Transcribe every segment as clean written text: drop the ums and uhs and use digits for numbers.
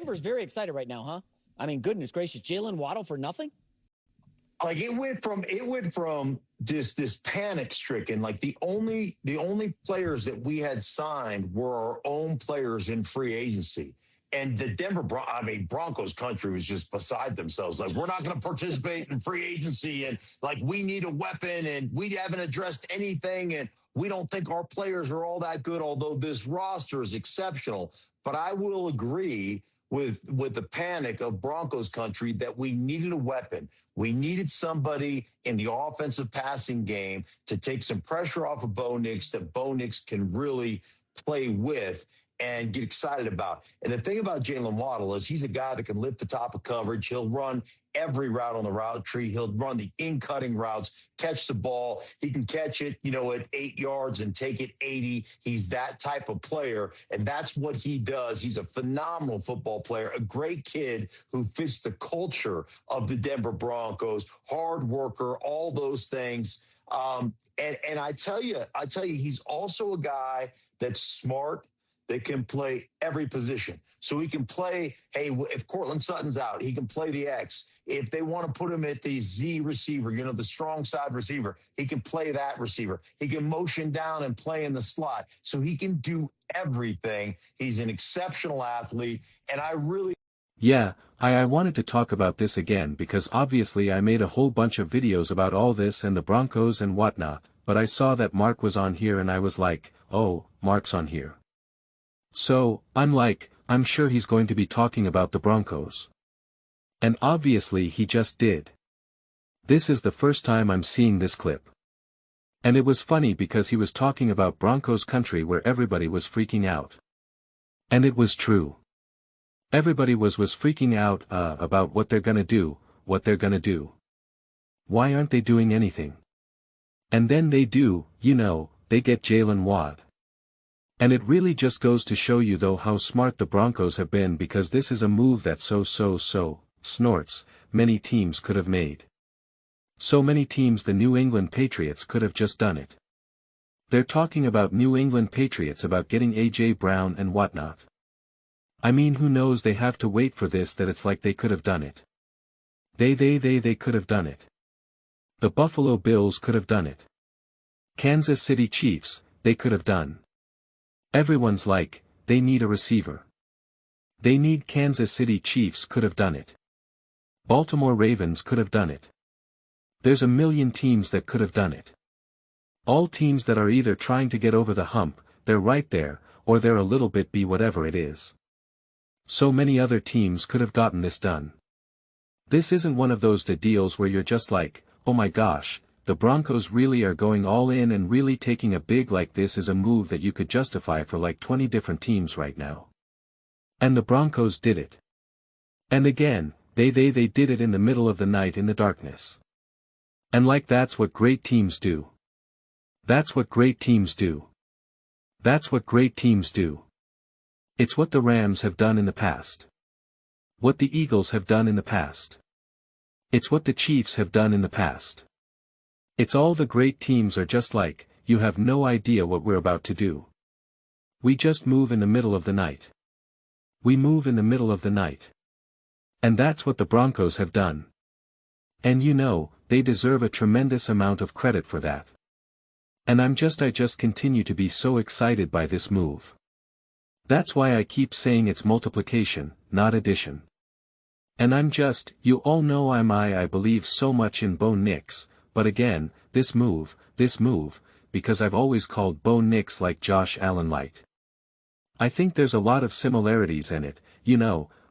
Denver's very excited right now, huh? I mean, goodness gracious, Jalen Waddle for nothing? Like it went from just this panic stricken. Like the only players that we had signed were our own players in free agency. And the Broncos country was just beside themselves. Like, we're not going to participate in free agency. And like, we need a weapon and we haven't addressed anything. And we don't think our players are all that good, although this roster is exceptional. But I will agree with the panic of Broncos country that we needed a weapon. We needed somebody in the offensive passing game to take some pressure off of Bo Nix that Bo Nix can really play with and get excited about. And the thing about Jalen Waddle is he's a guy that can lift the top of coverage. He'll run every route on the route tree. He'll run the in-cutting routes, catch the ball. He can catch it, at 8 yards and take it 80. He's that type of player, and that's what he does. He's a phenomenal football player, a great kid who fits the culture of the Denver Broncos, hard worker, all those things. And I tell you, he's also a guy that's smart, that can play every position. So he can play, hey, if Cortland Sutton's out, he can play the X. If they want to put him at the Z receiver, the strong side receiver, he can play that receiver. He can motion down and play in the slot. So he can do everything. He's an exceptional athlete. And I wanted to talk about this again because obviously I made a whole bunch of videos about all this and the Broncos and whatnot, but I saw that Mark was on here and I was like, oh, Mark's on here. So, I'm sure he's going to be talking about the Broncos. And obviously he just did. This is the first time I'm seeing this clip. And it was funny because he was talking about Broncos country where everybody was freaking out. And it was true. Everybody was freaking out, about what they're gonna do. Why aren't they doing anything? And then they do, they get Jalen Waddle. And it really just goes to show you though how smart the Broncos have been because this is a move that snorts, many teams could have made. So many teams the New England Patriots could have just done it. They're talking about New England Patriots about getting A.J. Brown and whatnot. I mean who knows they have to wait for this that it's like they could have done it. They could have done it. The Buffalo Bills could have done it. Kansas City Chiefs, they could have done. Everyone's like, they need a receiver. They need Kansas City Chiefs could have done it. Baltimore Ravens could have done it. There's a million teams that could have done it. All teams that are either trying to get over the hump, they're right there, or they're a little bit whatever it is. So many other teams could have gotten this done. This isn't one of those deals where you're just like, oh my gosh, the Broncos really are going all in and really taking a big like this is a move that you could justify for like 20 different teams right now. And the Broncos did it. And again, they did it in the middle of the night in the darkness. And like that's what great teams do. That's what great teams do. That's what great teams do. It's what the Rams have done in the past. What the Eagles have done in the past. It's what the Chiefs have done in the past. It's all the great teams are just like, you have no idea what we're about to do. We just move in the middle of the night. We move in the middle of the night. And that's what the Broncos have done. And they deserve a tremendous amount of credit for that. And I just continue to be so excited by this move. That's why I keep saying it's multiplication, not addition. And you all know I believe so much in Bo Nix. But again, this move, because I've always called Bo Nix like Josh Allen light. I think there's a lot of similarities in it,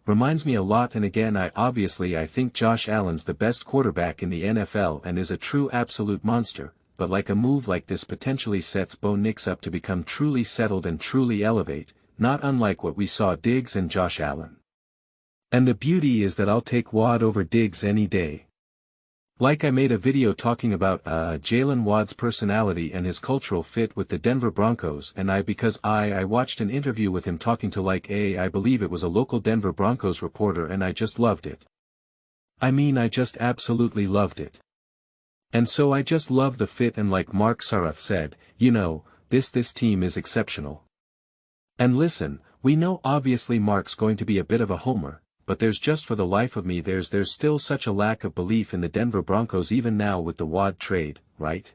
reminds me a lot and again I think Josh Allen's the best quarterback in the NFL and is a true absolute monster, but like a move like this potentially sets Bo Nix up to become truly settled and truly elevate, not unlike what we saw Diggs and Josh Allen. And the beauty is that I'll take Wadd over Diggs any day. Like I made a video talking about Jalen Wadd's personality and his cultural fit with the Denver Broncos and because I watched an interview with him talking to I believe it was a local Denver Broncos reporter and I just loved it. I just absolutely loved it. And so I just love the fit and like Mark Sarath said, this team is exceptional. And listen, We know obviously Mark's going to be a bit of a homer, but there's just for the life of me there's still such a lack of belief in the Denver Broncos even now with the Watt trade, right?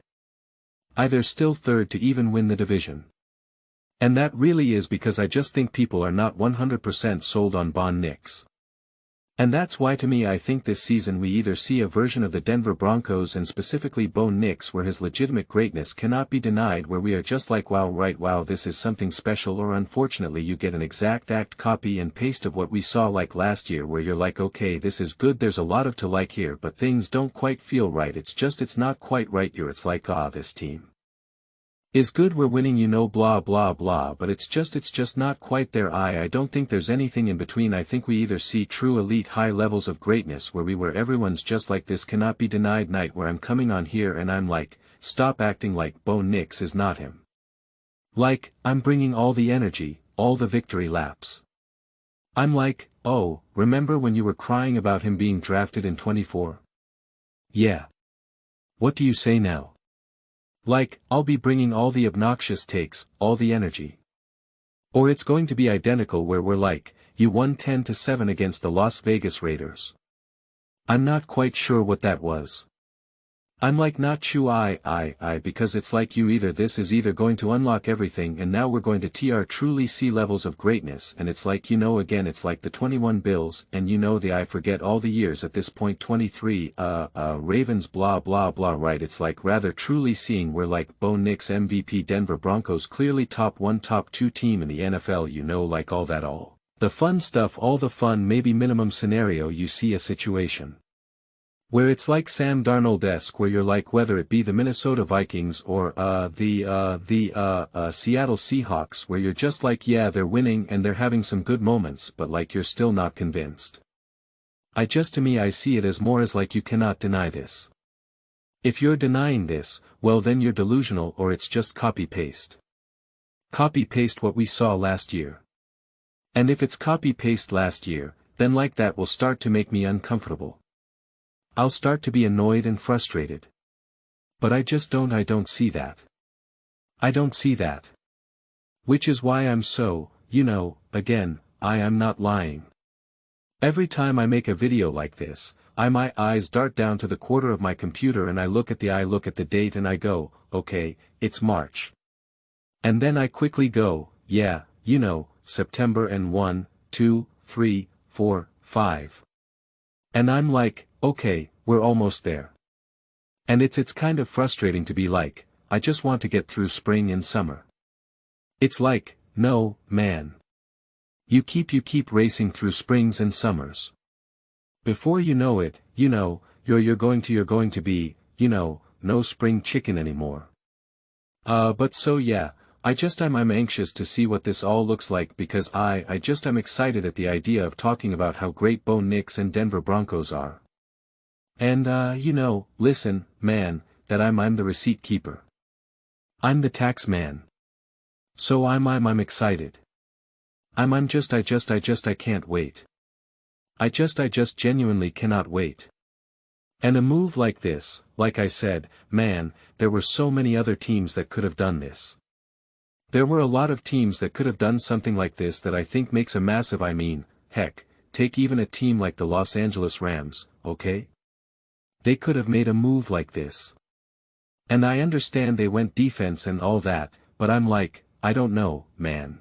They're still third to even win the division. And that really is because I just think people are not 100% sold on Bo Nix. And that's why to me I think this season we either see a version of the Denver Broncos and specifically Bo Nix where his legitimate greatness cannot be denied where we are just like wow this is something special, or unfortunately you get an exact copy and paste of what we saw like last year where you're like okay this is good, there's a lot of to like here but things don't quite feel right, it's not quite right here, it's like this team is good, we're winning blah blah blah, but it's just not quite there. I don't think there's anything in between. I think we either see true elite high levels of greatness where everyone's just like this cannot be denied night where I'm coming on here and I'm like, stop acting like Bo Nix is not him. Like, I'm bringing all the energy, all the victory laps. I'm like, oh, remember when you were crying about him being drafted in 24? Yeah. What do you say now? Like, I'll be bringing all the obnoxious takes, all the energy. Or it's going to be identical where we're like, you won 10-7 against the Las Vegas Raiders. I'm not quite sure what that was. I'm like not true because it's like this is either going to unlock everything and now we're going to truly see levels of greatness and it's like again it's like the 21 Bills and I forget all the years at this point 23 Ravens blah blah blah right, it's like rather truly seeing where like Bo Nix MVP Denver Broncos clearly top 1 top 2 team in the NFL like all the fun stuff, all the fun maybe minimum scenario you see a situation where it's like Sam Darnold-esque where you're like whether it be the Minnesota Vikings or the Seattle Seahawks where you're just like yeah they're winning and they're having some good moments but like you're still not convinced. To me I see it as more as like you cannot deny this. If you're denying this, well then you're delusional or it's just copy-paste. Copy-paste what we saw last year. And if it's copy-paste last year, then like that will start to make me uncomfortable. I'll start to be annoyed and frustrated. But I don't see that. I don't see that. Which is why I'm so, again, I am not lying. Every time I make a video like this, my eyes dart down to the corner of my computer and I look at the date and I go, okay, it's March. And then I quickly go, yeah, September and 1, 2, 3, 4, 5. And I'm like, okay, we're almost there. And it's kind of frustrating to be like, I just want to get through spring and summer. It's like, no, man. You keep racing through springs and summers. Before you know it, you're going to be, no spring chicken anymore. But so yeah, I'm anxious to see what this all looks like because I'm excited at the idea of talking about how great Bo Nix and Denver Broncos are. And listen, man, that I'm the receipt keeper. I'm the tax man. So I'm excited. I can't wait. I just genuinely cannot wait. And a move like this, like I said, man, there were so many other teams that could have done this. There were a lot of teams that could have done something like this that I think makes a massive heck, take even a team like the Los Angeles Rams, okay? They could have made a move like this. And I understand they went defense and all that, but I'm like, I don't know, man.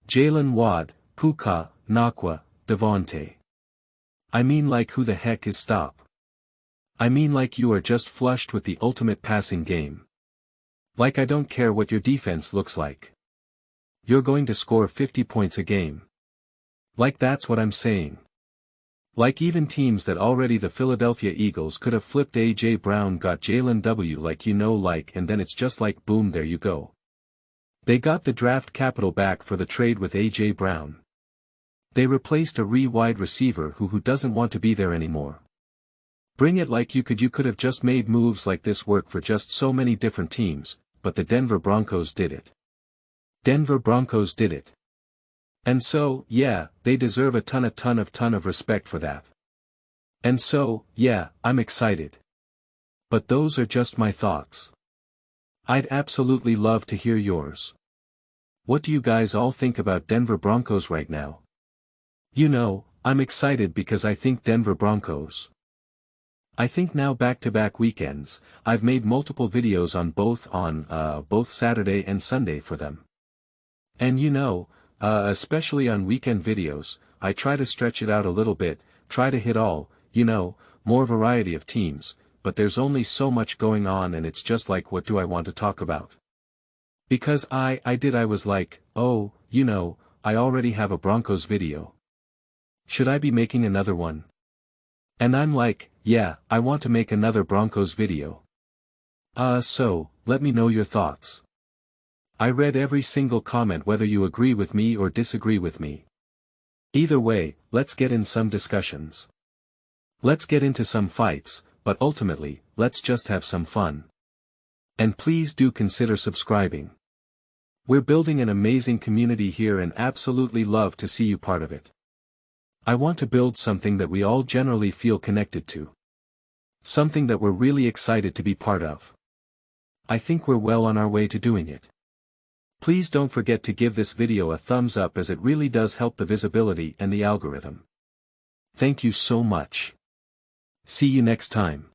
Jalen Waddle, Puka, Nakua, Devontae. I mean like who the heck is stop? I mean like you are just flushed with the ultimate passing game. Like I don't care what your defense looks like. You're going to score 50 points a game. Like that's what I'm saying. Like even teams that already the Philadelphia Eagles could have flipped A.J. Brown got Jalen W. and then it's just like boom there you go. They got the draft capital back for the trade with A.J. Brown. They replaced a wide receiver who doesn't want to be there anymore. Bring it like you could have just made moves like this work for just so many different teams, but the Denver Broncos did it. Denver Broncos did it. And so, yeah, they deserve a ton of respect for that. And so, yeah, I'm excited. But those are just my thoughts. I'd absolutely love to hear yours. What do you guys all think about Denver Broncos right now? You know, I'm excited because I think Denver Broncos. I think now back-to-back weekends, I've made multiple videos on both Saturday and Sunday for them. And you know, especially on weekend videos, I try to stretch it out a little bit, try to hit all, you know, more variety of teams, but there's only so much going on and it's just like what do I want to talk about? Because I was like, oh, you know, I already have a Broncos video. Should I be making another one? And I'm like, yeah, I want to make another Broncos video. So, let me know your thoughts. I read every single comment whether you agree with me or disagree with me. Either way, let's get in some discussions. Let's get into some fights, but ultimately, let's just have some fun. And please do consider subscribing. We're building an amazing community here and absolutely love to see you part of it. I want to build something that we all generally feel connected to. Something that we're really excited to be part of. I think we're well on our way to doing it. Please don't forget to give this video a thumbs up as it really does help the visibility and the algorithm. Thank you so much. See you next time.